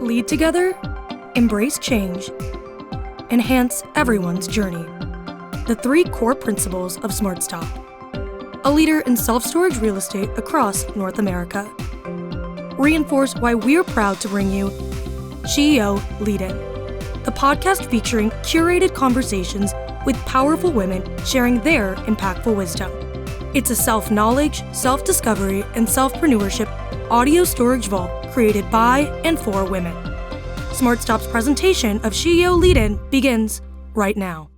lead together, embrace change, enhance everyone's journey. The 3 core principles of SmartStop. A leader in self-storage real estate across North America. Reinforce why we're proud to bring you SheEO Lead-In, the podcast featuring curated conversations with powerful women sharing their impactful wisdom. It's a self-knowledge, self-discovery, and self-preneurship audio storage vault created by and for women. SmartStop's presentation of SheEO Lead-In begins right now.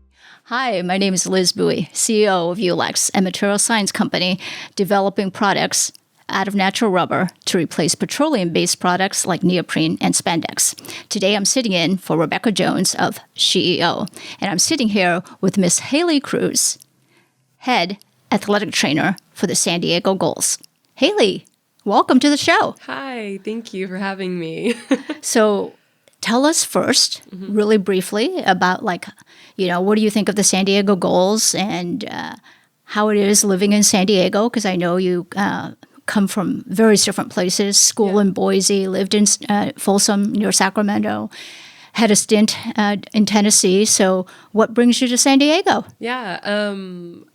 Hi, my name is Liz Bowie, CEO of Ulex, a material science company developing products out of natural rubber to replace petroleum-based products like neoprene and spandex. Today I'm sitting in for Rebecca Jones of SheEO, and I'm sitting here with Miss Haley Cruz, head athletic trainer for the San Diego Gulls. Haley, welcome to the show. Hi, thank you for having me. So tell us first, really briefly, about what do you think of the San Diego Gulls and how it is living in San Diego? Because I know you come from various different places, school in Boise, lived in Folsom near Sacramento, had a stint in Tennessee. So what brings you to San Diego? Yeah,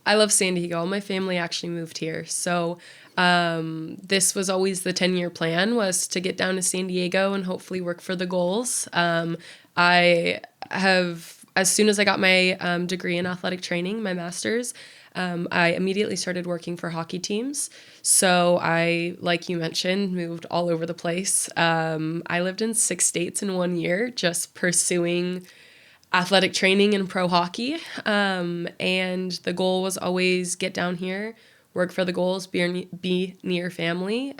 I love San Diego. My family actually moved here. So this was always the 10-year plan, was to get down to San Diego and hopefully work for the Gulls. I have, as soon as I got my degree in athletic training, my master's, I immediately started working for hockey teams. So I, like you mentioned, moved all over the place. I lived in 6 states in 1 year, just pursuing athletic training and pro hockey. And the goal was always get down here, work for the Gulls, be near family.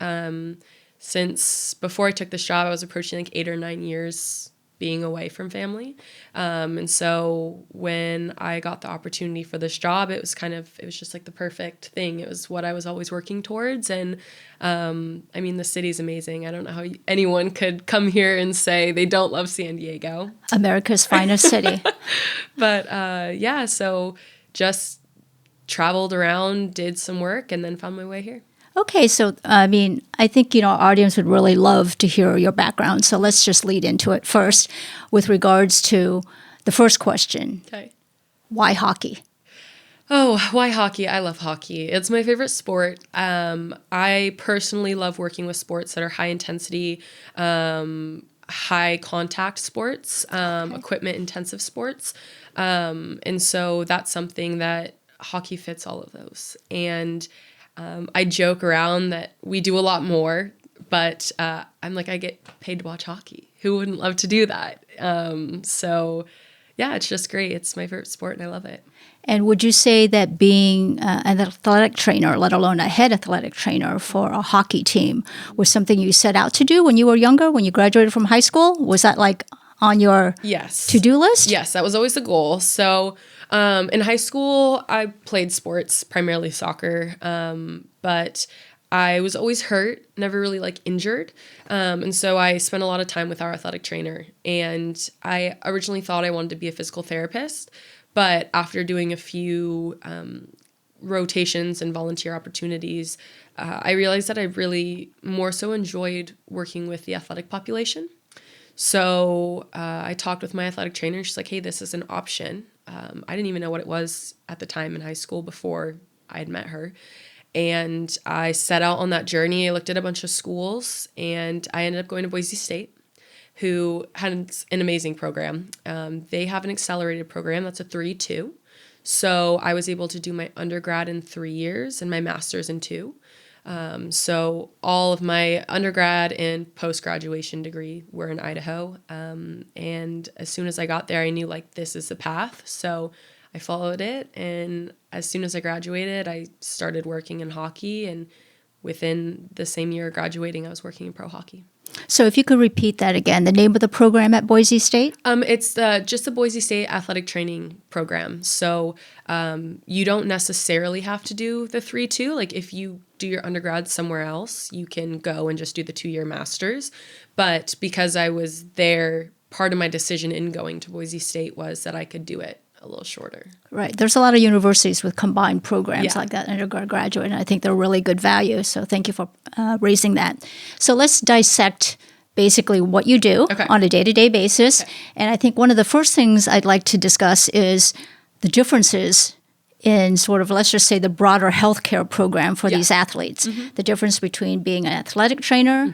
Since before I took this job, I was approaching like 8 or 9 years being away from family. And so when I got the opportunity for this job, it was just like the perfect thing. It was what I was always working towards. And the city's amazing. I don't know how anyone could come here and say they don't love San Diego. America's finest city. But so just traveled around, did some work, and then found my way here. Okay, so I think our audience would really love to hear your background. So let's just lead into it first with regards to the first question. Okay. Why hockey? Oh, why hockey? I love hockey. It's my favorite sport. I personally love working with sports that are high intensity, high contact sports, equipment intensive sports. And so that's something that hockey fits all of those. And I joke around that we do a lot more, but I'm like, I get paid to watch hockey. Who wouldn't love to do that? It's just great. It's my favorite sport and I love it. And would you say that being an athletic trainer, let alone a head athletic trainer for a hockey team, was something you set out to do when you were younger, when you graduated from high school? Was that like on your to-do list? Yes, that was always the goal. So in high school, I played sports, primarily soccer, but I was always hurt, never really injured. And so I spent a lot of time with our athletic trainer. And I originally thought I wanted to be a physical therapist, but after doing a few rotations and volunteer opportunities, I realized that I really more so enjoyed working with the athletic population. So I talked with my athletic trainer. She's like, hey, this is an option. I didn't even know what it was at the time in high school before I had met her. And I set out on that journey. I looked at a bunch of schools, and I ended up going to Boise State, who had an amazing program. They have an accelerated program that's a 3-2. So I was able to do my undergrad in 3 years and my master's in 2. So all of my undergrad and post-graduation degree were in Idaho. And as soon as I got there, I knew this is the path. So I followed it. And as soon as I graduated, I started working in hockey. And within the same year of graduating, I was working in pro hockey. So if you could repeat that again, the name of the program at Boise State? It's just the Boise State athletic training program. So you don't necessarily have to do the 3-2. If you do your undergrad somewhere else, you can go and just do the 2-year master's. But because I was there, part of my decision in going to Boise State was that I could do it a little shorter. Right. There's a lot of universities with combined programs like that, undergrad, graduate, and I think they're really good value. So thank you for raising that. So let's dissect basically what you do Okay. on a day-to-day basis. Okay. And I think one of the first things I'd like to discuss is the differences in sort of, let's just say, the broader healthcare program for these athletes. The difference between being an athletic trainer,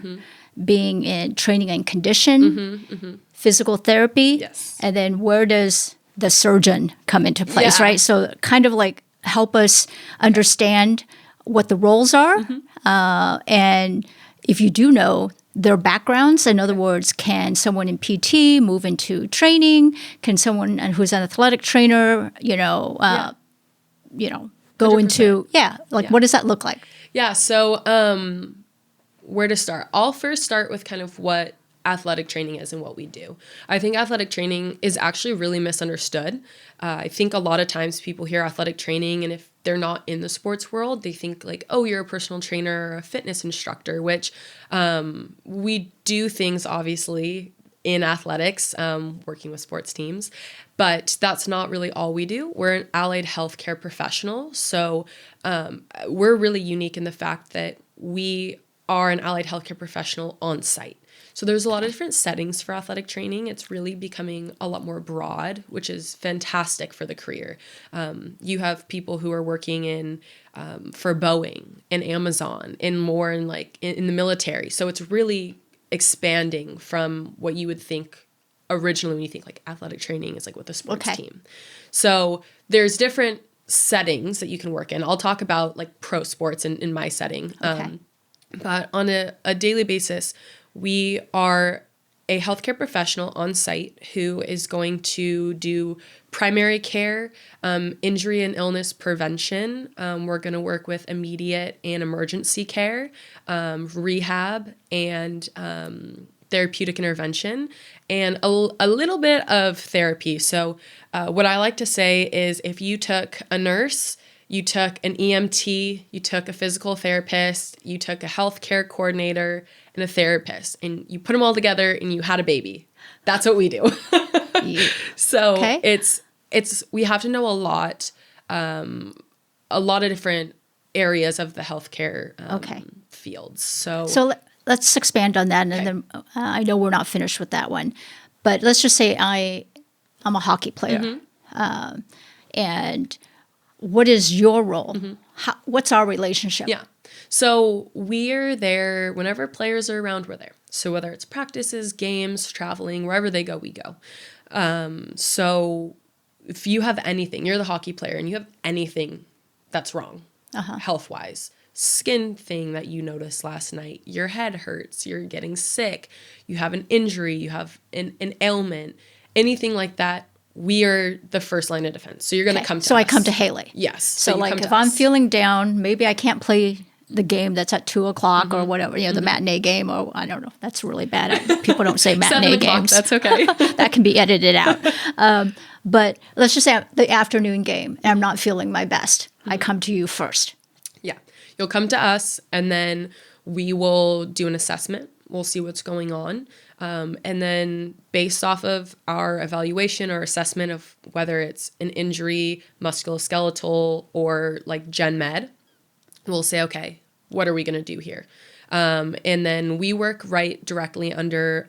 being in training and condition, physical therapy, Yes. and then where does the surgeon come into place, Yeah. right? So kind of like help us understand what the roles are, and if you do know their backgrounds. In other words, can someone in PT move into training? Can someone who's an athletic trainer, go 100%. into what does that look like? Yeah. So, where to start? I'll first start with kind of what athletic training is and what we do. I think athletic training is actually really misunderstood. I think a lot of times people hear athletic training, and if they're not in the sports world, they think like, oh, you're a personal trainer or a fitness instructor, which we do things obviously in athletics, working with sports teams, but that's not really all we do. We're an allied healthcare professional. So we're really unique in the fact that we are an allied healthcare professional on site. So there's a lot of different settings for athletic training. It's really becoming a lot more broad, which is fantastic for the career. You have people who are working in for Boeing and Amazon and more in in the military. So it's really expanding from what you would think originally when you think like athletic training is like with a sports team. So there's different settings that you can work in. I'll talk about like pro sports in my setting. But on a daily basis, we are a healthcare professional on site who is going to do primary care, injury and illness prevention. We're going to work with immediate and emergency care, rehab, and therapeutic intervention, and a little bit of therapy. So what I like to say is if you took a nurse, you took an EMT, you took a physical therapist, you took a healthcare coordinator, and a therapist, and you put them all together and you had a baby. That's what we do. So it's we have to know a lot of different areas of the healthcare fields. So let's expand on that, and then I know we're not finished with that one, but let's just say I'm a hockey player, and what is your role? What's our relationship? Yeah. So we're there whenever players are around, we're there. So whether it's practices, games, traveling, wherever they go, we go. So if you have anything, you're the hockey player and you have anything that's wrong, health-wise, skin thing that you noticed last night, your head hurts, you're getting sick, you have an injury, you have an ailment, anything like that, we are the first line of defense. So you're going to come to us. So I come to Haley. Yes. So like if I'm feeling down, maybe I can't play the game that's at 2:00 or whatever, the matinee game, or I don't know. That's really bad. People don't say matinee games. That's okay. That can be edited out. But let's just say the afternoon game and I'm not feeling my best. I come to you first. Yeah. You'll come to us and then we will do an assessment. We'll see what's going on. And then based off of our evaluation or assessment of whether it's an injury, musculoskeletal, or like gen med, we'll say, okay, what are we going to do here? And then we work right directly under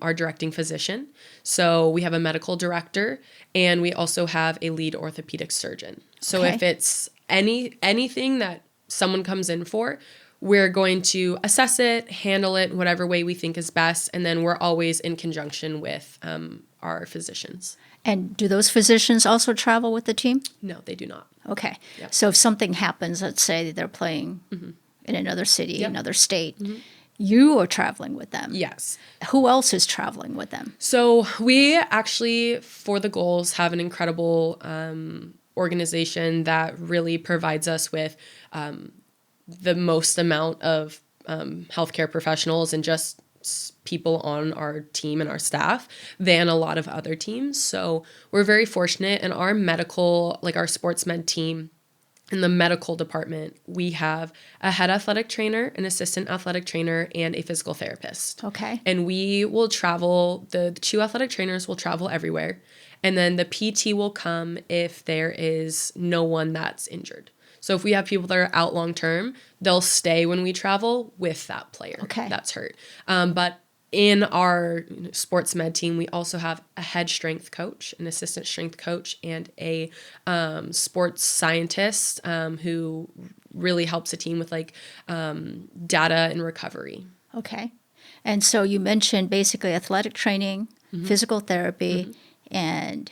our directing physician. So we have a medical director and we also have a lead orthopedic surgeon. So if it's anything that someone comes in for, we're going to assess it, handle it whatever way we think is best, and then we're always in conjunction with our physicians. And do those physicians also travel with the team? No, they do not. Okay. Yep. So if something happens, let's say they're playing in another city, another state, you are traveling with them. Yes. Who else is traveling with them? So we actually, for the Gulls, have an incredible organization that really provides us with the most amount of healthcare professionals and just people on our team and our staff than a lot of other teams. So we're very fortunate in our medical, like our sports med team in the medical department, we have a head athletic trainer, an assistant athletic trainer, and a physical therapist. Okay. And we will travel, the two athletic trainers will travel everywhere. And then the PT will come if there is no one that's injured. So if we have people that are out long term, they'll stay when we travel with that player that's hurt. But in our sports med team, we also have a head strength coach, an assistant strength coach, and a sports scientist who really helps the team with like data and recovery. Okay. And so you mentioned basically athletic training, physical therapy, and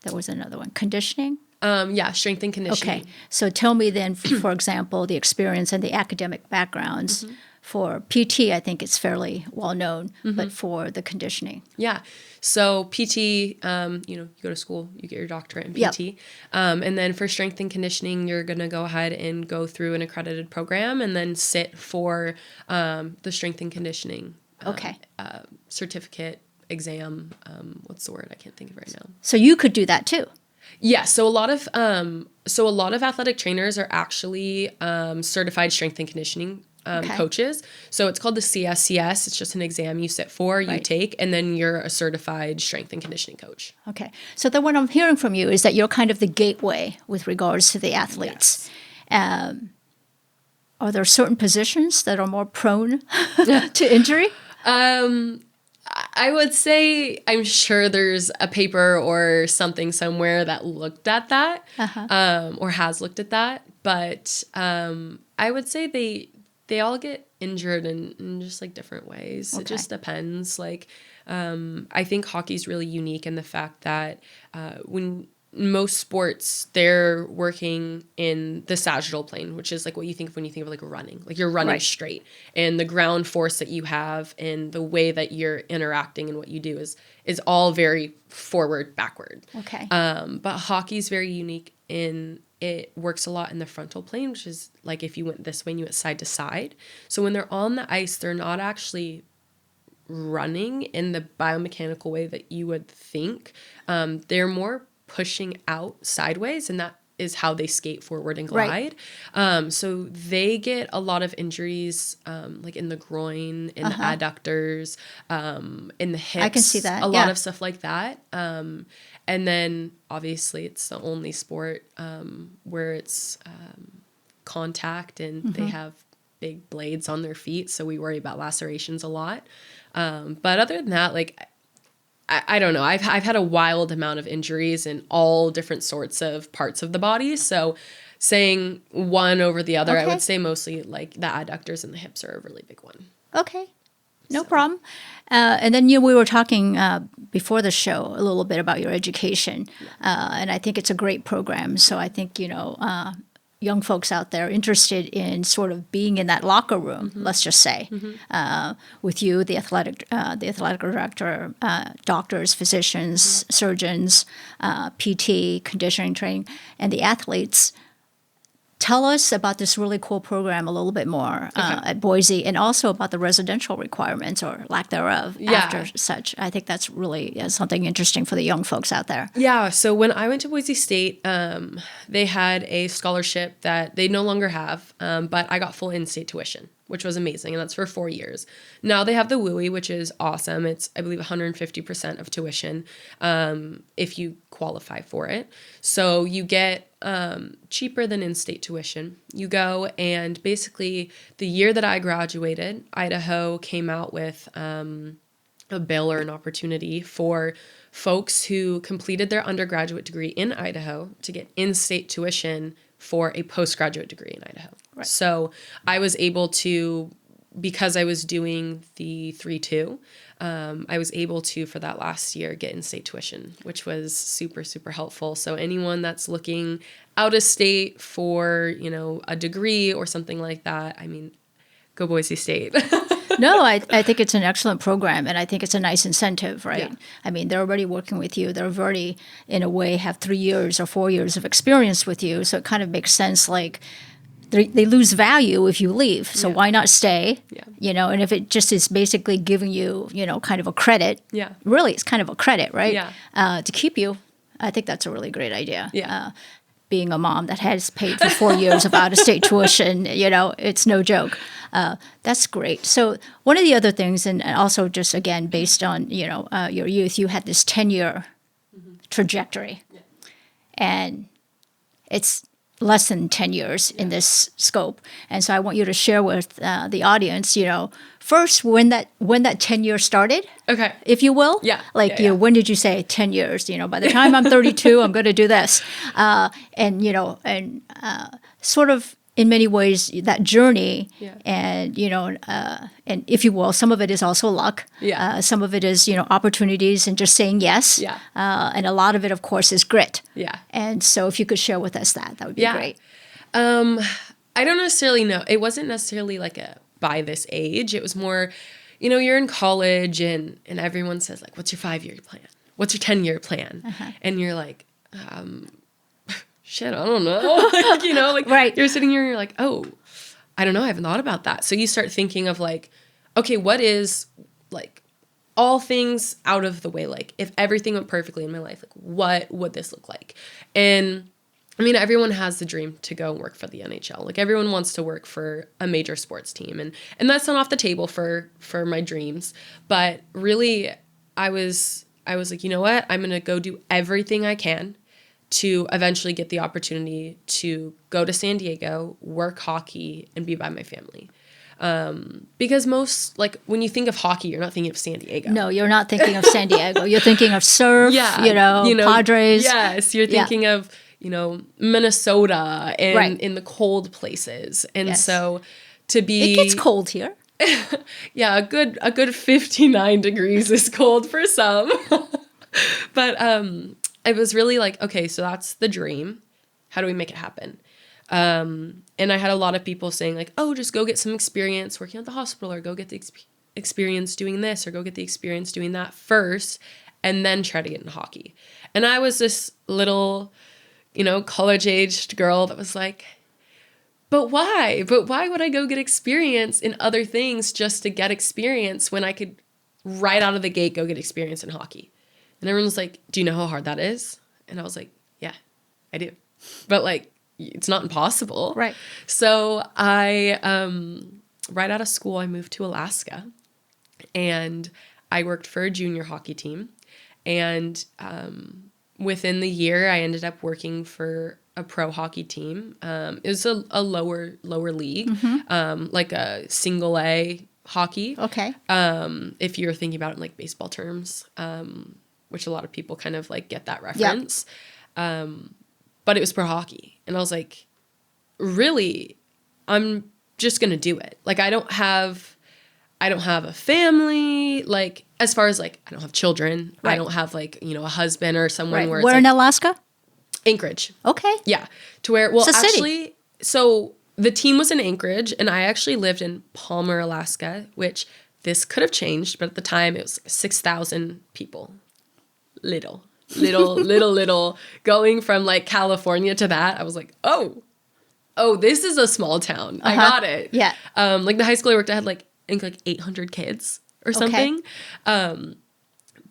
there was another one, conditioning? Strength and conditioning. Okay. So tell me then, for example, the experience and the academic backgrounds. For PT, I think it's fairly well known, but for the conditioning. Yeah. So PT, you go to school, you get your doctorate in PT. Yep. And then for strength and conditioning, you're going to go ahead and go through an accredited program and then sit for the strength and conditioning certificate exam. What's the word? I can't think of it right now. So you could do that too. Yeah, so a lot of athletic trainers are actually certified strength and conditioning coaches. So it's called the CSCS. It's just an exam you sit for, you take, and then you're a certified strength and conditioning coach. Okay. So then what I'm hearing from you is that you're kind of the gateway with regards to the athletes. Yes. Are there certain positions that are more prone to injury? I would say I'm sure there's a paper or something somewhere that looked at that or has looked at that. But I would say they all get injured in just like different ways. Okay. It just depends. Like I think hockey's really unique in the fact that when most sports, they're working in the sagittal plane, which is like what you think of when you think of like running. Like you're running straight, and the ground force that you have and the way that you're interacting and what you do is all very forward, backward. Okay. But hockey's very unique in it works a lot in the frontal plane, which is like if you went this way and you went side to side. So when they're on the ice, they're not actually running in the biomechanical way that you would think. They're more pushing out sideways, and that is how they skate forward and glide. Right. So they get a lot of injuries like in the groin, in the adductors, in the hips. I can see that. A lot of stuff like that. And then obviously it's the only sport where it's contact and they have big blades on their feet. So we worry about lacerations a lot. But other than that, like, I don't know. I've had a wild amount of injuries in all different sorts of parts of the body. So saying one over the other, I would say mostly like the adductors and the hips are a really big one. Okay. No problem. And then we were talking before the show a little bit about your education. And I think it's a great program. So I think, young folks out there interested in sort of being in that locker room, let's just say, with you, the athletic director, doctors, physicians, surgeons, PT, conditioning training, and the athletes. Tell us about this really cool program a little bit more at Boise, and also about the residential requirements or lack thereof after such. I think that's really something interesting for the young folks out there. Yeah, so when I went to Boise State, they had a scholarship that they no longer have, but I got full in-state tuition, which was amazing, and that's for 4 years. Now they have the WUI, which is awesome. It's, I believe, 150% of tuition if you qualify for it. So you get cheaper than in-state tuition. You go, and basically the year that I graduated, Idaho came out with a bill or an opportunity for folks who completed their undergraduate degree in Idaho to get in-state tuition for a postgraduate degree in Idaho. Right. So I was able to, because I was doing the 3-2, I was able to, for that last year, get in-state tuition, which was super, super helpful. So anyone that's looking out of state for, a degree or something like that, I mean, go Boise State. No, I think it's an excellent program, and I think it's a nice incentive, right? Yeah. I mean, they're already working with you. They're already, in a way, have 3 years or 4 years of experience with you. So it kind of makes sense, like, they lose value if you leave. So why not stay? Yeah. And if it just is basically giving you, kind of a credit. Yeah. Really, it's kind of a credit, right? Yeah. To keep you, I think that's a really great idea. Yeah. Being a mom that has paid for 4 years of out-of-state tuition, it's no joke. That's great. So one of the other things, and also just, again, based on, your youth, you had this 10-year trajectory. Yeah. And it's less than 10 years in this scope. And so I want you to share with the audience, first when that 10 years started, Okay. if you will. Yeah. Like, when did you say 10 years? By the time I'm 32, I'm going to do this. Sort of in many ways that journey, and and if you will, some of it is also luck. Yeah. Some of it is opportunities and just saying yes. Yeah. And a lot of it, of course, is grit. Yeah. And so if you could share with us that would be great. I don't necessarily know. It wasn't necessarily like by this age. It was more, you're in college and everyone says like, what's your 5-year plan? What's your 10-year plan? And you're like, shit, I don't know. Right. You're sitting here and you're like, oh, I don't know. I haven't thought about that. So you start thinking of like, okay, what is like all things out of the way? Like if everything went perfectly in my life, like what would this look like? And I mean, everyone has the dream to go and work for the NHL. Like everyone wants to work for a major sports team. And that's not off the table for my dreams. But really I was like, you know what? I'm going to go do everything I can to eventually get the opportunity to go to San Diego, work hockey, and be by my family. Because most, like, when you think of hockey, you're not thinking of San Diego. No, you're not thinking of San Diego. You're thinking of surf, Padres. Yes, you're thinking of, Minnesota and in the cold places. And so to be... It gets cold here. Yeah, a good 59 degrees is cold for some. But it was really like, okay, so that's the dream. How do we make it happen? And I had a lot of people saying like, oh, just go get some experience working at the hospital, or go get the experience doing this, or go get the experience doing that first, and then try to get into hockey. And I was this little, college-aged girl that was like, but why? But why would I go get experience in other things just to get experience when I could right out of the gate go get experience in hockey? And everyone was like, do you know how hard that is? And I was like, yeah, I do. But like, it's not impossible. Right. So I, right out of school, I moved to Alaska and I worked for a junior hockey team. And within the year, I ended up working for a pro hockey team. It was a lower league, like a single A hockey. Okay. If you're thinking about it in like baseball terms, which a lot of people kind of like get that reference. Yep. But it was pro hockey. And I was like, really, I'm just going to do it. Like, I don't have a family, like, as far as like, I don't have children. Right. I don't have like, a husband or someone where it's Where like, in Alaska? Anchorage. Okay. Yeah. To where, well, it's a actually, city. So the team was in Anchorage and I actually lived in Palmer, Alaska, which this could have changed, but at the time it was 6,000 people. Little. Going from like California to that, I was like, oh, this is a small town. I got it. Yeah. Like the high school I worked at had like, I think like 800 kids or something. Okay.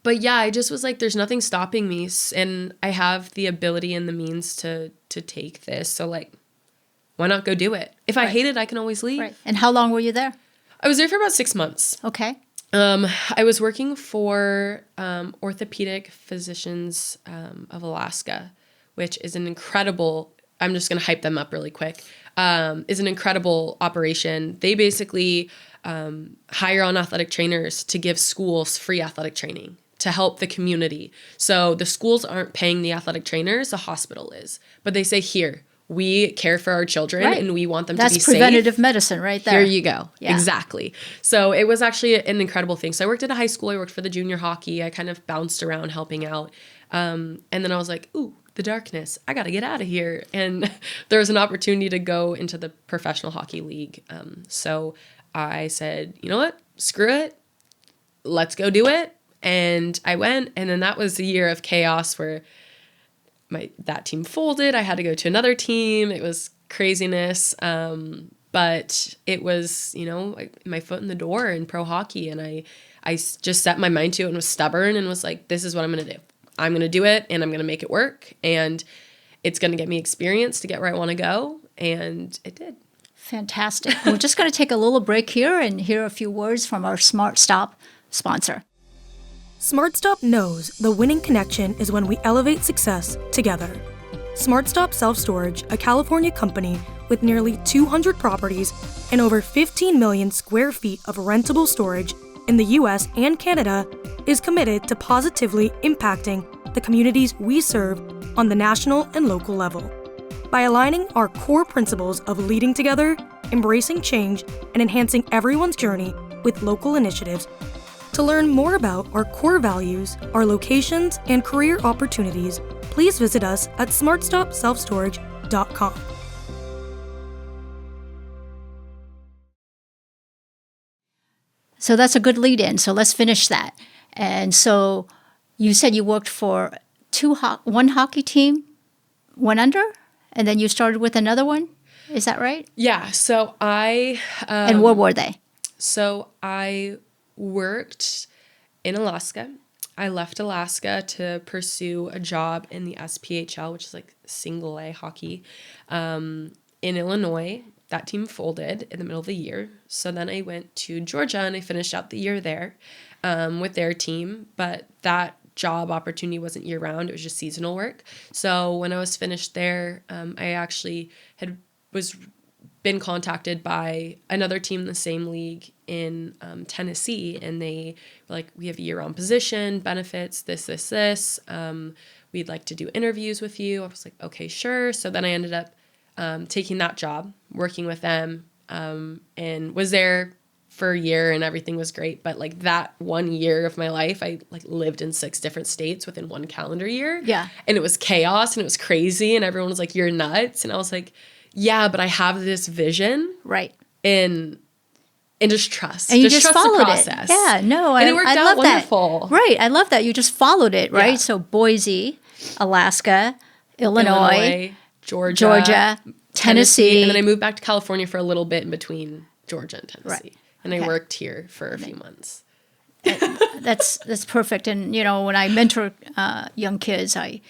But yeah, I just was like, there's nothing stopping me. And I have the ability and the means to take this. So like, why not go do it? If I hate it, I can always leave. Right. And how long were you there? I was there for about 6 months. Okay. I was working for Orthopedic Physicians of Alaska, which is an incredible, I'm just going to hype them up really quick, is an incredible operation. They basically hire on athletic trainers to give schools free athletic training to help the community. So the schools aren't paying the athletic trainers, the hospital is. But they say, here, we care for our children and we want them to be safe. That's preventative medicine right there. Here you go. Yeah. Exactly. So it was actually an incredible thing. So I worked at a high school. I worked for the junior hockey. I kind of bounced around helping out. And then I was like, ooh, the darkness. I got to get out of here. And there was an opportunity to go into the professional hockey league. So I said, you know what? Screw it. Let's go do it. And I went. And then that was a year of chaos where that team folded. I had to go to another team. It was craziness. But it was, my foot in the door in pro hockey. And I just set my mind to it and was stubborn and was like, this is what I'm going to do. I'm going to do it and I'm going to make it work. And it's going to get me experience to get where I want to go. And it did. Fantastic. We're just going to take a little break here and hear a few words from our SmartStop sponsor. SmartStop knows the winning connection is when we elevate success together. SmartStop Self Storage, a California company with nearly 200 properties and over 15 million square feet of rentable storage in the US and Canada, is committed to positively impacting the communities we serve on the national and local level. By aligning our core principles of leading together, embracing change, and enhancing everyone's journey with local initiatives. To learn more about our core values, our locations, and career opportunities, please visit us at smartstopselfstorage.com. So that's a good lead-in. So let's finish that. And so you said you worked for one hockey team, went under, and then you started with another one. Is that right? Yeah. So and where were they? So I worked in Alaska. I left Alaska to pursue a job in the SPHL, which is like single A hockey, in Illinois. That team folded in the middle of the year. So then I went to Georgia and I finished out the year there with their team. But that job opportunity wasn't year round. It was just seasonal work. So when I was finished there, I actually was been contacted by another team in the same league in Tennessee. And they were like, we have a year-round position, benefits, this. We'd like to do interviews with you. I was like, okay, sure. So then I ended up taking that job, working with them, and was there for a year and everything was great. But like that 1 year of my life, I like lived in 6 different states within one calendar year. Yeah. And it was chaos and it was crazy. And everyone was like, you're nuts. And I was like, yeah, but I have this vision. Right. And just trust. And you just trust followed the process. it. Yeah, no, and it worked out love wonderful. That. Right. I love that. You just followed it, right? Yeah. So Boise, Alaska, Illinois, Georgia, Tennessee. And then I moved back to California for a little bit in between Georgia and Tennessee. Right. And I worked here for a few months. That's perfect. And, you know, when I mentor young kids, I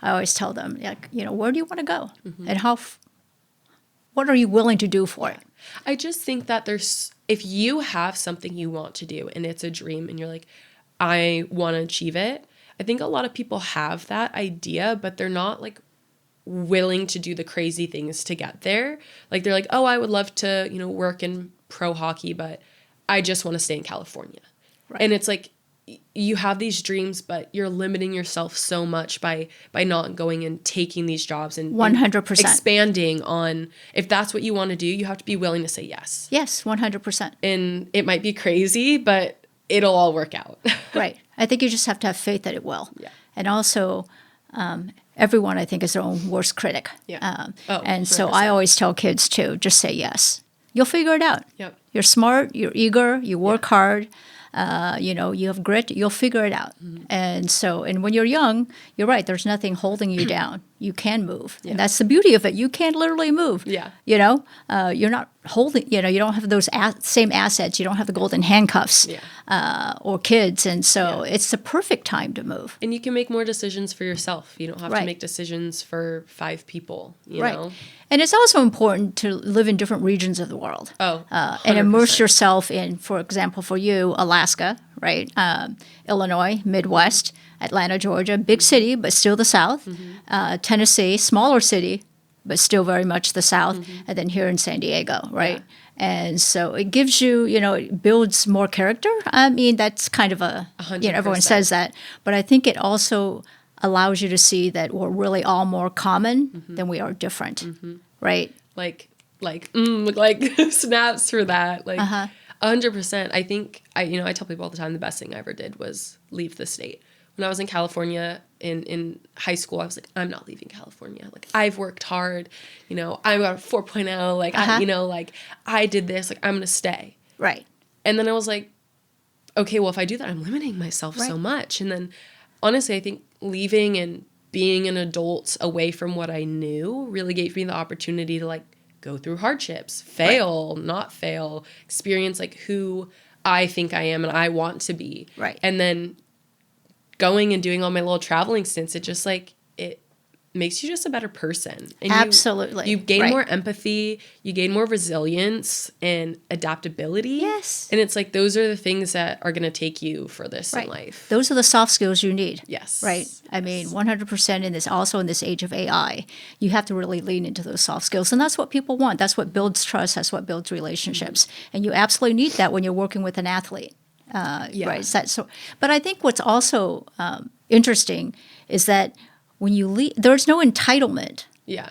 always tell them, like, you know, where do you want to go? Mm-hmm. And what are you willing to do for it? I just think that if you have something you want to do and it's a dream and you're like, I want to achieve it, I think a lot of people have that idea, but they're not like willing to do the crazy things to get there. Like they're like, oh, I would love to, you know, work in pro hockey, but I just want to stay in California. Right. And it's like, you have these dreams, but you're limiting yourself so much by not going and taking these jobs and 100% expanding on. If that's what you want to do, you have to be willing to say yes. Yes, 100%. And it might be crazy, but it'll all work out. Right. I think you just have to have faith that it will. Yeah. And also, everyone, I think, is their own worst critic. Yeah. And so I always tell kids, too, just say yes. You'll figure it out. Yep. You're smart, you're eager, you work hard. You know, you have grit, you'll figure it out. Mm-hmm. And when you're young, you're right, there's nothing holding you down. You can move. Yeah. And that's the beauty of it. You can literally move. Yeah. You know, you're not holding, you know, you don't have those same assets. You don't have the golden handcuffs or kids. And so it's the perfect time to move. And you can make more decisions for yourself. You don't have to make decisions for 5 people, you know? And it's also important to live in different regions of the world. And immerse yourself in, for example, for you, Alaska, right? Illinois, Midwest, Atlanta, Georgia, big city, but still the South. Mm-hmm. Tennessee, smaller city, but still very much the South. Mm-hmm. And then here in San Diego, right? Yeah. And so it gives you, you know, it builds more character. I mean, that's kind of 100%. You know, everyone says that. But I think it also allows you to see that we're really all more common than we are different, right? Like snaps for that. Like 100%. I think I tell people all the time the best thing I ever did was leave the state. When I was in California in high school, I was like, I'm not leaving California. Like I've worked hard, you know, I got a 4.0, like I did this, like I'm gonna stay. Right. And then I was like, okay, well if I do that, I'm limiting myself so much. And then honestly, I think leaving and being an adult away from what I knew really gave me the opportunity to like go through hardships, fail, not fail, experience like who I think I am and I want to be. Right. And then going and doing all my little traveling stints, it just like, it makes you just a better person. And Absolutely. You gain more empathy, you gain more resilience and adaptability. Yes. And it's like those are the things that are going to take you furthest in life. Those are the soft skills you need. Yes. Right. I mean, 100% in this age of AI, you have to really lean into those soft skills. And that's what people want. That's what builds trust. That's what builds relationships. And you absolutely need that when you're working with an athlete. Right. But I think what's also interesting is that when you leave, there's no entitlement. Yeah.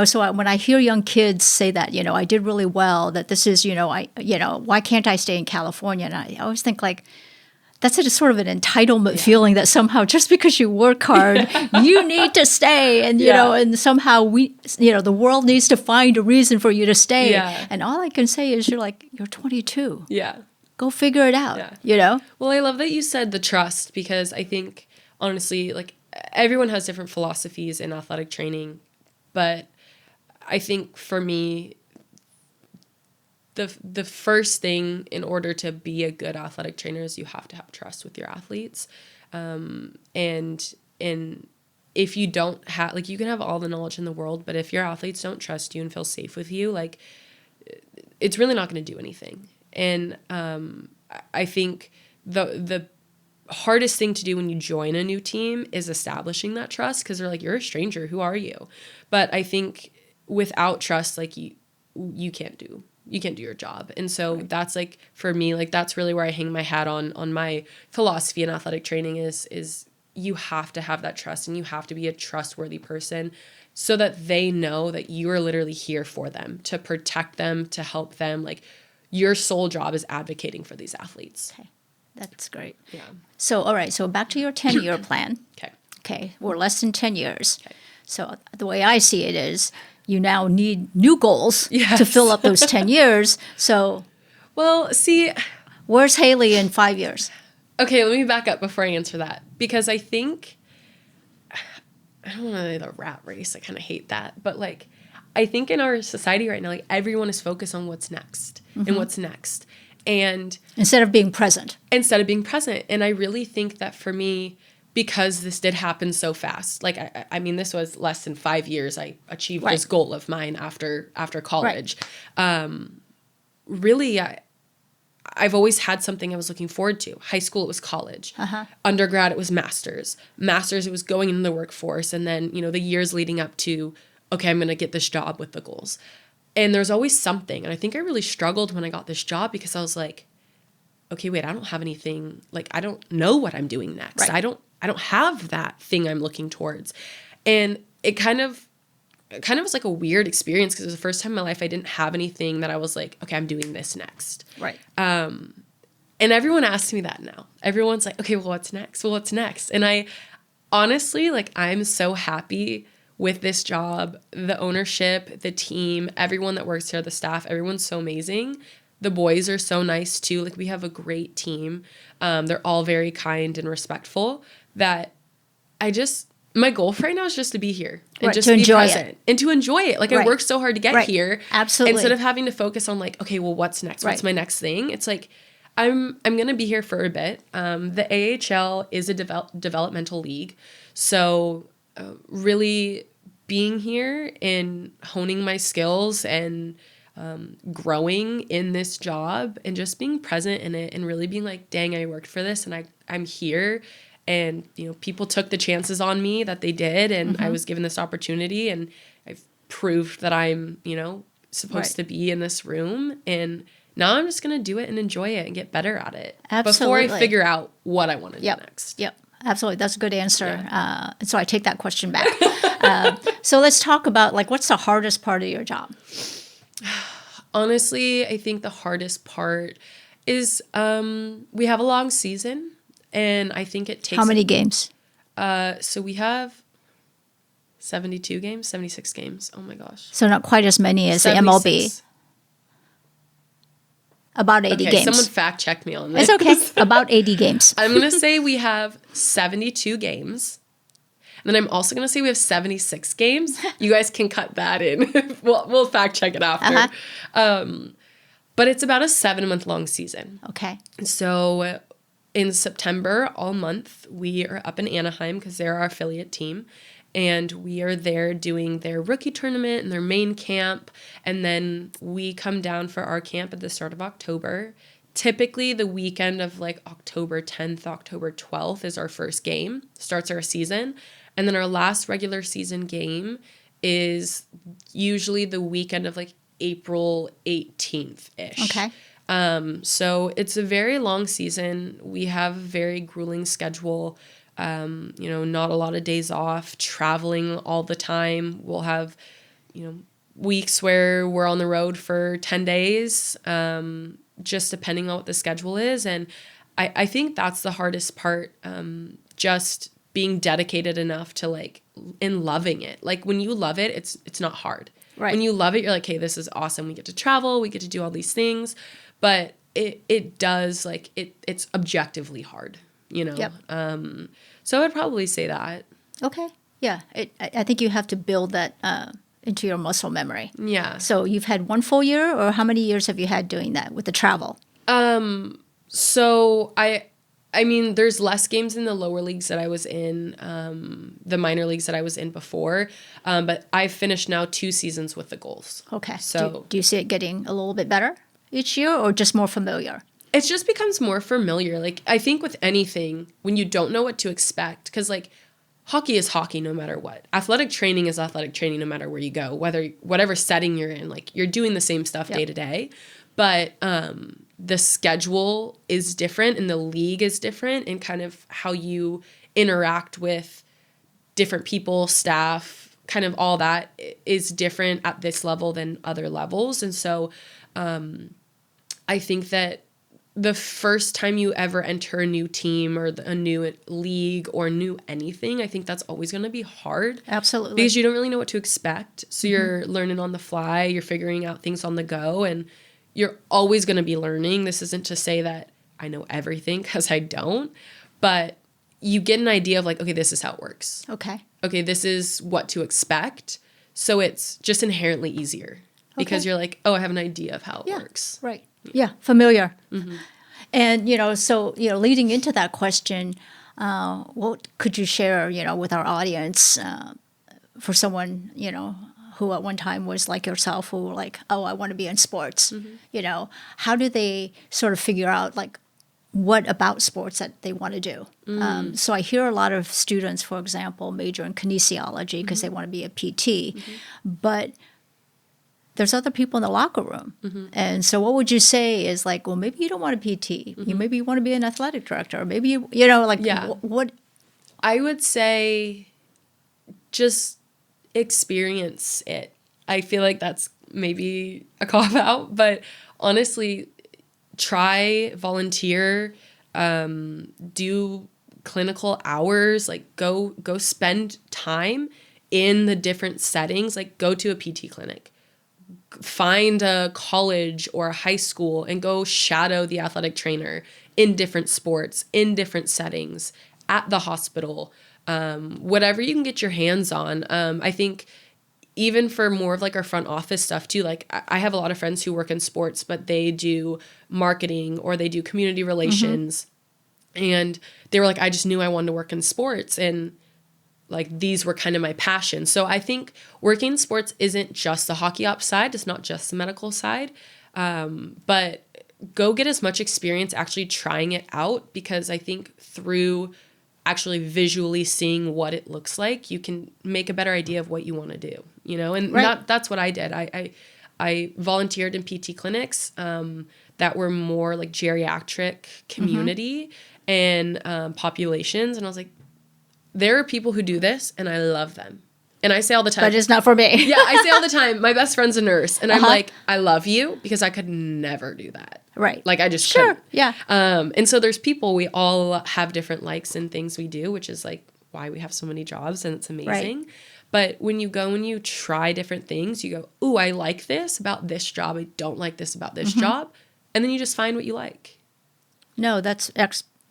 So when I hear young kids say that, I did really well, that this is, why can't I stay in California? And I always think like, that's a sort of an entitlement feeling that somehow just because you work hard, you need to stay. And, and somehow the world needs to find a reason for you to stay. Yeah. And all I can say is you're 22. Yeah. Go figure it out, Well, I love that you said the trust, because I think, honestly, like everyone has different philosophies in athletic training. But I think for me, the first thing in order to be a good athletic trainer is you have to have trust with your athletes. And if you don't have, like, you can have all the knowledge in the world, but if your athletes don't trust you and feel safe with you, like, it's really not going to do anything. And I think the hardest thing to do when you join a new team is establishing that trust, because they're like, you're a stranger, who are you? But I think without trust, like, you can't do your job. And so that's like, for me, like, that's really where I hang my hat on my philosophy in athletic training is you have to have that trust, and you have to be a trustworthy person so that they know that you are literally here for them, to protect them, to help them. Like, your sole job is advocating for these athletes. Okay. That's great. Yeah. So, all right. So back to your 10-year plan. Okay. We're less than 10 years. Okay. So the way I see it is you now need new goals to fill up those 10 years. So, well, see, where's Haley in 5 years? Okay, let me back up before I answer that, because I think, I don't want to say the rat race. I kind of hate that. But like, I think in our society right now, like, everyone is focused on what's next and what's next. And instead of being present. And I really think that for me, because this did happen so fast, like, I mean, this was less than 5 years. I achieved this goal of mine after college. Really, I've always had something I was looking forward to. High school, it was college. Undergrad, it was master's. Master's, it was going into the workforce. And then, the years leading up to, okay, I'm going to get this job with the Gulls. And there's always something. And I think I really struggled when I got this job, because I was like, okay, wait, I don't have anything. Like, I don't know what I'm doing next. I don't have that thing I'm looking towards. And it kind of was like a weird experience, because it was the first time in my life I didn't have anything that I was like, okay, I'm doing this next. Right. And everyone asks me that now. Everyone's like, okay, well, what's next? Well, what's next? And I honestly, like, I'm so happy with this job, the ownership, the team, everyone that works here, the staff, everyone's so amazing. The boys are so nice too. Like, we have a great team. They're all very kind and respectful, that my goal right now is just to be here and just to be present and to enjoy it. Like, I worked so hard to get here. Absolutely. Instead of having to focus on like, okay, well, what's next? What's my next thing? It's like, I'm going to be here for a bit. The AHL is a developmental league. So really being here and honing my skills and growing in this job and just being present in it and really being like, dang, I worked for this and I'm here. And, people took the chances on me that they did. And I was given this opportunity, and I've proved that I'm, supposed to be in this room. And now I'm just going to do it and enjoy it and get better at it. Absolutely. Before I figure out what I want to do next. Yep. Absolutely. That's a good answer. Yeah. So I take that question back. So let's talk about, like, what's the hardest part of your job? Honestly, I think the hardest part is we have a long season, and I think it takes... How many games? So we have 72 games, 76 games. Oh my gosh. So not quite as many as 76. The MLB. About 80 games. Someone fact check me on this. It's okay. About 80 games. I'm going to say we have 72 games. And then I'm also going to say we have 76 games. You guys can cut that in. We'll fact check it after. But it's about a 7-month-long season. Okay. So in September, all month, we are up in Anaheim because they're our affiliate team. and we are there doing their rookie tournament and their main camp. And then we come down for our camp at the start of October. Typically the weekend of like October 10th, October 12th is our first game, starts our season. And then our last regular season game is usually the weekend of like April 18th-ish. Okay. So it's a very long season. We have a very grueling schedule. Not a lot of days off, traveling all the time. We'll have, weeks where we're on the road for 10 days, just depending on what the schedule is. And I think that's the hardest part, just being dedicated enough to like, in loving it. Like when you love it, it's not hard. Right. When you love it, you're like, hey, this is awesome. We get to travel, we get to do all these things, but it does like, it's objectively hard, Yep. So I'd probably say that. Okay. Yeah. I think you have to build that into your muscle memory. Yeah. So you've had one full year, or how many years have you had doing that with the travel? So I mean, there's less games in the lower leagues that I was in, the minor leagues that I was in before. But I've finished now 2 seasons with the Gulls. Okay. So do you see it getting a little bit better each year, or just more familiar? it just becomes more familiar. Like, I think with anything, when you don't know what to expect, because like hockey is hockey no matter what. Athletic training is athletic training no matter where you go, whatever setting you're in, like you're doing the same stuff day to day. But the schedule is different and the league is different, and kind of how you interact with different people, staff, kind of all that is different at this level than other levels. And so I think that the first time you ever enter a new team or a new league or new anything, I think that's always going to be hard. Absolutely. Because you don't really know what to expect. So you're learning on the fly, you're figuring out things on the go, and you're always going to be learning. This isn't to say that I know everything, because I don't, but you get an idea of like, okay, this is how it works. Okay, this is what to expect. So it's just inherently easier because you're like, oh, I have an idea of how it works. Right. Yeah, familiar. And, so, leading into that question, what could you share, with our audience for someone, who at one time was like yourself, who were like, oh, I want to be in sports, how do they sort of figure out like what about sports that they want to do? So I hear a lot of students, for example, major in kinesiology because they want to be a PT, but there's other people in the locker room. And so what would you say is like, well, maybe you don't want a PT. Maybe you want to be an athletic director. Or maybe, what? I would say just experience it. I feel like that's maybe a cop-out, but honestly, try, volunteer, do clinical hours, like go spend time in the different settings, like go to a PT clinic. Find a college or a high school and go shadow the athletic trainer in different sports, in different settings, at the hospital, whatever you can get your hands on. I think even for more of like our front office stuff too, like I have a lot of friends who work in sports, but they do marketing or they do community relations. And they were like, I just knew I wanted to work in sports. And like these were kind of my passion. So I think working in sports isn't just the hockey ops side. It's not just the medical side. But go get as much experience actually trying it out, because I think through actually visually seeing what it looks like, you can make a better idea of what you want to do, and that's what I did. I volunteered in PT clinics that were more like geriatric community and populations. And I was like, there are people who do this and I love them. And I say all the time, but it's not for me. Yeah, I say all the time, my best friend's a nurse. And I'm like, I love you, because I could never do that. Right. Like I just couldn't. Yeah. And so there's people, we all have different likes and things we do, which is like why we have so many jobs, and it's amazing. Right. But when you go and you try different things, you go, ooh, I like this about this job. I don't like this about this job. And then you just find what you like. No,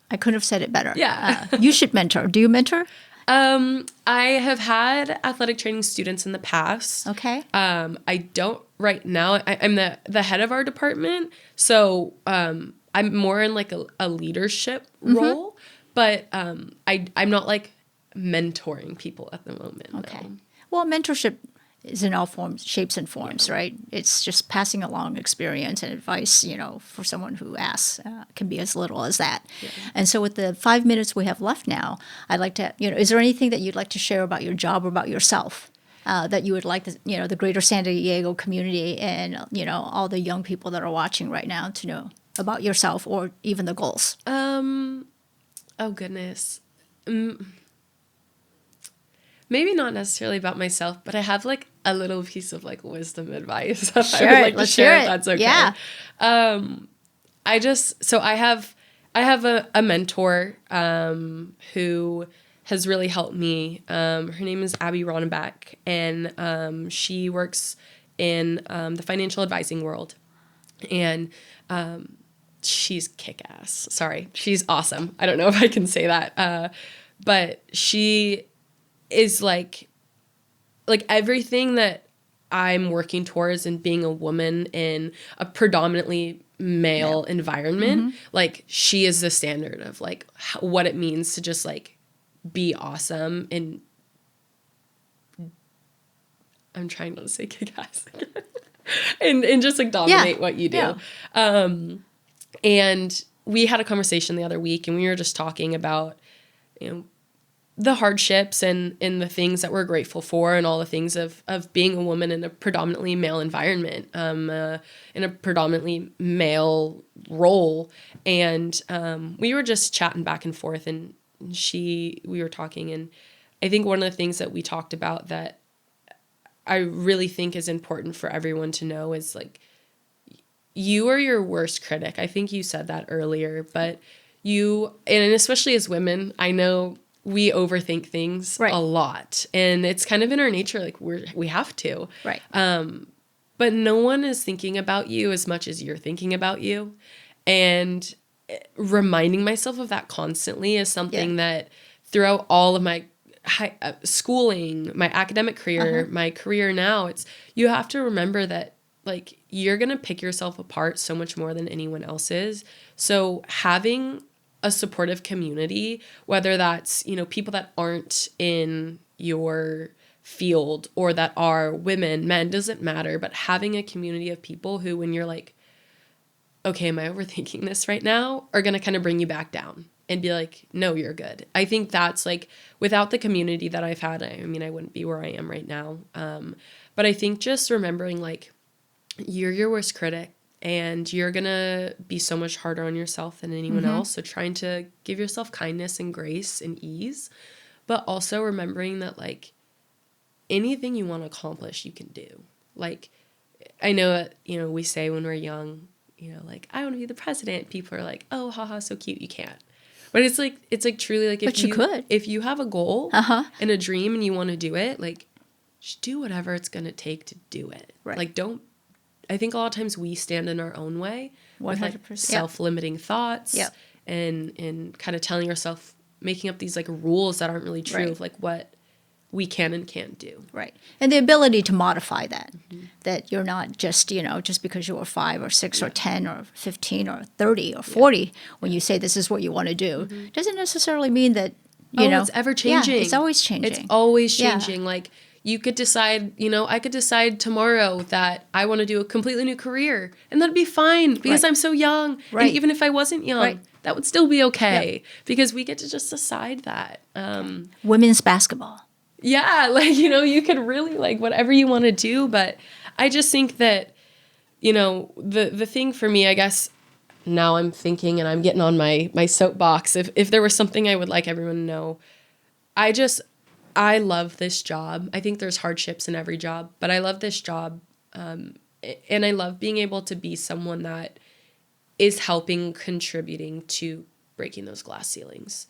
I couldn't have said it better. Yeah. You should mentor. Do you mentor? I have had athletic training students in the past. Okay. I don't right now. I'm the head of our department. So I'm more in like a leadership role. But I'm not like mentoring people at the moment. Okay. though. Well, mentorship is in all forms, shapes and forms, right? It's just passing along experience and advice, for someone who asks, can be as little as that. Yeah. And so with the 5 minutes we have left now, I'd like to, is there anything that you'd like to share about your job or about yourself that you would like the greater San Diego community and, all the young people that are watching right now to know about yourself or even the Gulls? Oh, goodness. Maybe not necessarily about myself, but I have like a little piece of like wisdom advice that I would like to share if that's okay. Yeah. I have a mentor who has really helped me. Her name is Abby Ronnebeck, and she works in the financial advising world. And she's kick-ass. Sorry, she's awesome. I don't know if I can say that. But she is like everything that I'm working towards in being a woman in a predominantly male environment. Mm-hmm. Like, she is the standard of like what it means to just like be awesome. And I'm trying not to say kick-ass and just like dominate what you do. Yeah. And we had a conversation the other week, and we were just talking about, the hardships and the things that we're grateful for, and all the things of being a woman in a predominantly male environment, in a predominantly male role. And we were just chatting back and forth, and we were talking, and I think one of the things that we talked about that I really think is important for everyone to know is like, you are your worst critic. I think you said that earlier, but and especially as women, I know we overthink things a lot, and it's kind of in our nature. Like we have to, right? But no one is thinking about you as much as you're thinking about you, and reminding myself of that constantly is something that throughout all of my schooling, my academic career, my career now, you have to remember that like you're gonna pick yourself apart so much more than anyone else is. So having a supportive community, whether that's, people that aren't in your field or that are women, men, doesn't matter, but having a community of people who, when you're like, okay, am I overthinking this right now, are going to kind of bring you back down and be like, no, you're good. I think that's like, without the community that I've had, I wouldn't be where I am right now. But I think just remembering like, you're your worst critic, and you're going to be so much harder on yourself than anyone else. So trying to give yourself kindness and grace and ease, but also remembering that like anything you want to accomplish, you can do. Like, I know that, we say when we're young, like, I want to be the president. People are like, oh, haha, so cute. You can't. But it's like truly like, but you could. If you have a goal and a dream and you want to do it, like, just do whatever it's going to take to do it. Right. Like, I think a lot of times we stand in our own way 100%. with like self-limiting thoughts and kind of telling ourselves, making up these like rules that aren't really true of like what we can and can't do. Right. And the ability to modify that, that you're not just, just because you were 5 or 6 or 10 or 15 or 30 or 40, when you say this is what you want to do, doesn't necessarily mean that, it's ever changing. Yeah, it's always changing. It's always changing. Yeah. Like, you could decide, I could decide tomorrow that I want to do a completely new career, and that'd be fine because I'm so young. Right. And even if I wasn't young, that would still be okay because we get to just decide that. Women's basketball. Yeah, like, you could really like whatever you want to do, but I just think that, the thing for me, I guess now I'm thinking and I'm getting on my soapbox. If there was something I would like everyone to know, I love this job. I think there's hardships in every job, but I love this job. And I love being able to be someone that is contributing to breaking those glass ceilings.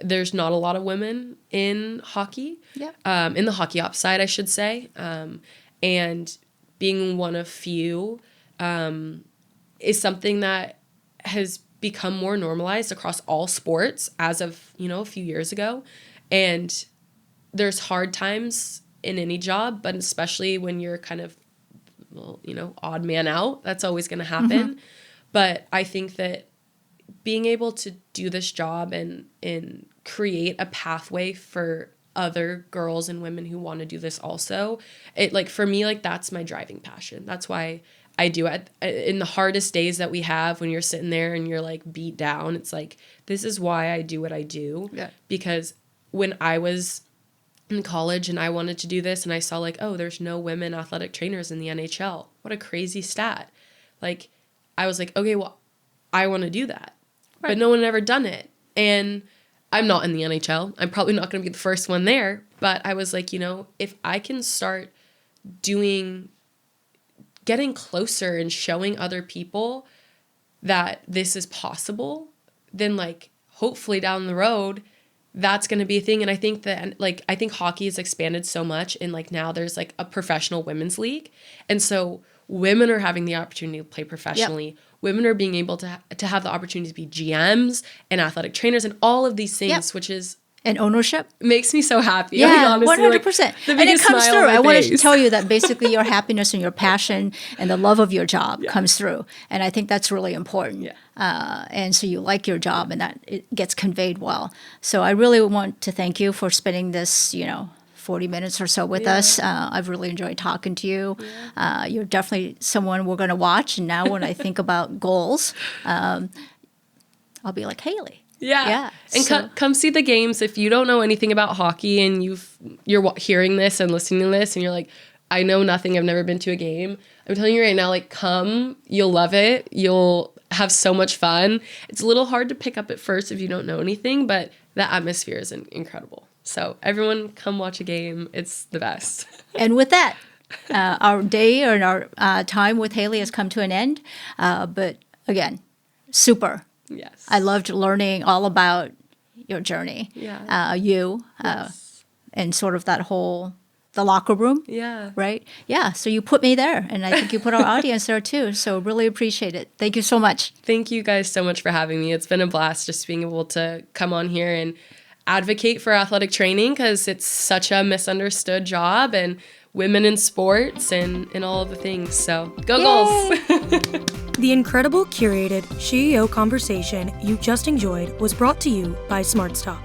There's not a lot of women in hockey, in the hockey ops side, I should say. And being one of few is something that has become more normalized across all sports as of, a few years ago. And there's hard times in any job, but especially when you're kind of, odd man out, that's always going to happen. But I think that being able to do this job and create a pathway for other girls and women who want to do this also, it like for me, like that's my driving passion. That's why I do it. In the hardest days that we have, when you're sitting there and you're like beat down, it's like, this is why I do what I do. Yeah. Because when I was in college and I wanted to do this and I saw like, oh, there's no women athletic trainers in the NHL. What a crazy stat. Like, I was like, okay, well, I want to do that. Right. But no one had ever done it. And I'm not in the NHL. I'm probably not going to be the first one there. But I was like, if I can start getting closer and showing other people that this is possible, then like hopefully down the road, that's going to be a thing. And I think that I think hockey has expanded so much, and like now there's like a professional women's league. And so women are having the opportunity to play professionally. Yep. Women are being able to have the opportunity to be GMs and athletic trainers and all of these things, yep. which is... And ownership. Makes me so happy. Yeah, I mean, honestly, 100%. Like, and it comes through. I want to tell you that basically your happiness and your passion and the love of your job comes through. And I think that's really important. Yeah. And so you like your job and that it gets conveyed well. So I really want to thank you for spending this, 40 minutes or so with us. I've really enjoyed talking to you. Yeah. You're definitely someone we're going to watch. And now when I think about goals, I'll be like, Haley. Yeah. And come see the games. If you don't know anything about hockey and you're hearing this and listening to this and you're like, I know nothing, I've never been to a game. I'm telling you right now, like, come, you'll love it. You'll have so much fun. It's a little hard to pick up at first if you don't know anything, but the atmosphere is incredible. So everyone come watch a game. It's the best. And with that, our day and our time with Haley has come to an end. But again, super. Yes. I loved learning all about your journey. Yeah. And sort of the locker room. Yeah. Right? Yeah. So you put me there, and I think you put our audience there too. So really appreciate it. Thank you so much. Thank you guys so much for having me. It's been a blast just being able to come on here and advocate for athletic training, because it's such a misunderstood job, and women in sports and all of the things. So go Yay! Gulls! The incredible curated SheEO conversation you just enjoyed was brought to you by SmartStop,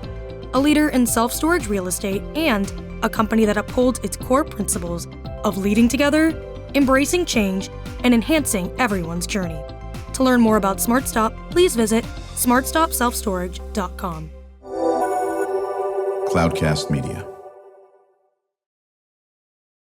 a leader in self-storage real estate and a company that upholds its core principles of leading together, embracing change, and enhancing everyone's journey. To learn more about SmartStop, please visit smartstopselfstorage.com. Cloudcast Media.